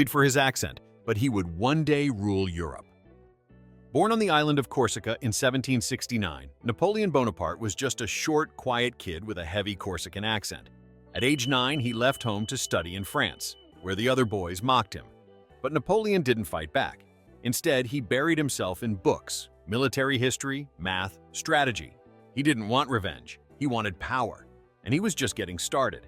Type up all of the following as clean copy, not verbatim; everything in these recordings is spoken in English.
for his accent, but he would one day rule Europe. Born on the island of Corsica in 1769, Napoleon Bonaparte was just a short, quiet kid with a heavy Corsican accent. At age 9, he left home to study in France, where the other boys mocked him. But Napoleon didn't fight back. Instead, he buried himself in books, military history, math, strategy. He didn't want revenge, he wanted power, and he was just getting started.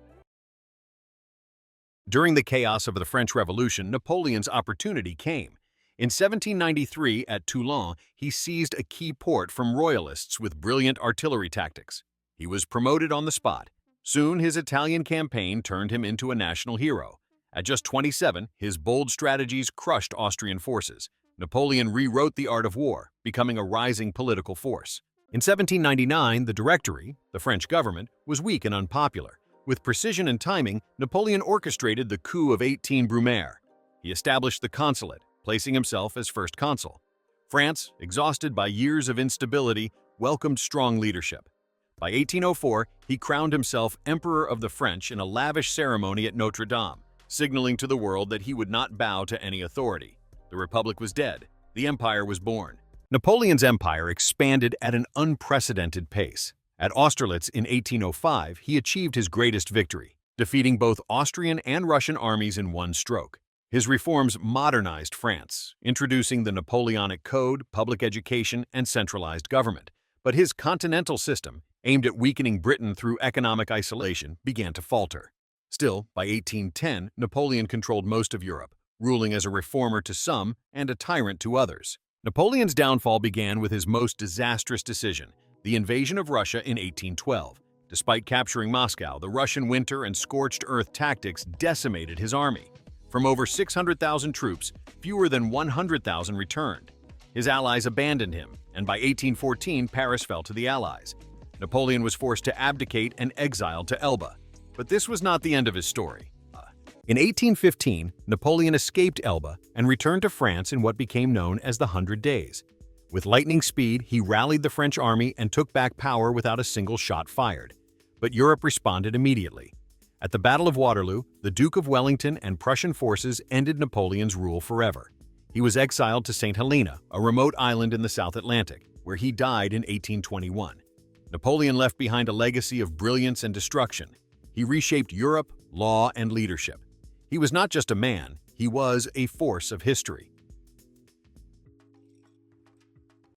During the chaos of the French Revolution, Napoleon's opportunity came. In 1793, at Toulon, he seized a key port from royalists with brilliant artillery tactics. He was promoted on the spot. Soon, his Italian campaign turned him into a national hero. At just 27, his bold strategies crushed Austrian forces. Napoleon rewrote the art of war, becoming a rising political force. In 1799, the Directory, the French government, was weak and unpopular. With precision and timing, Napoleon orchestrated the coup of 18 Brumaire. He established the consulate, placing himself as first consul. France, exhausted by years of instability, welcomed strong leadership. By 1804, he crowned himself Emperor of the French in a lavish ceremony at Notre Dame, signaling to the world that he would not bow to any authority. The Republic was dead. The Empire was born. Napoleon's empire expanded at an unprecedented pace. At Austerlitz in 1805, he achieved his greatest victory, defeating both Austrian and Russian armies in one stroke. His reforms modernized France, introducing the Napoleonic Code, public education, and centralized government. But his continental system, aimed at weakening Britain through economic isolation, began to falter. Still, by 1810, Napoleon controlled most of Europe, ruling as a reformer to some and a tyrant to others. Napoleon's downfall began with his most disastrous decision, the invasion of Russia in 1812. Despite capturing Moscow, the Russian winter and scorched earth tactics decimated his army. From over 600,000 troops, fewer than 100,000 returned. His allies abandoned him, and by 1814, Paris fell to the Allies. Napoleon was forced to abdicate and exiled to Elba. But this was not the end of his story. In 1815, Napoleon escaped Elba and returned to France in what became known as the 100 Days. With lightning speed, he rallied the French army and took back power without a single shot fired. But Europe responded immediately. At the Battle of Waterloo, the Duke of Wellington and Prussian forces ended Napoleon's rule forever. He was exiled to Saint Helena, a remote island in the South Atlantic, where he died in 1821. Napoleon left behind a legacy of brilliance and destruction. He reshaped Europe, law, and leadership. He was not just a man, he was a force of history.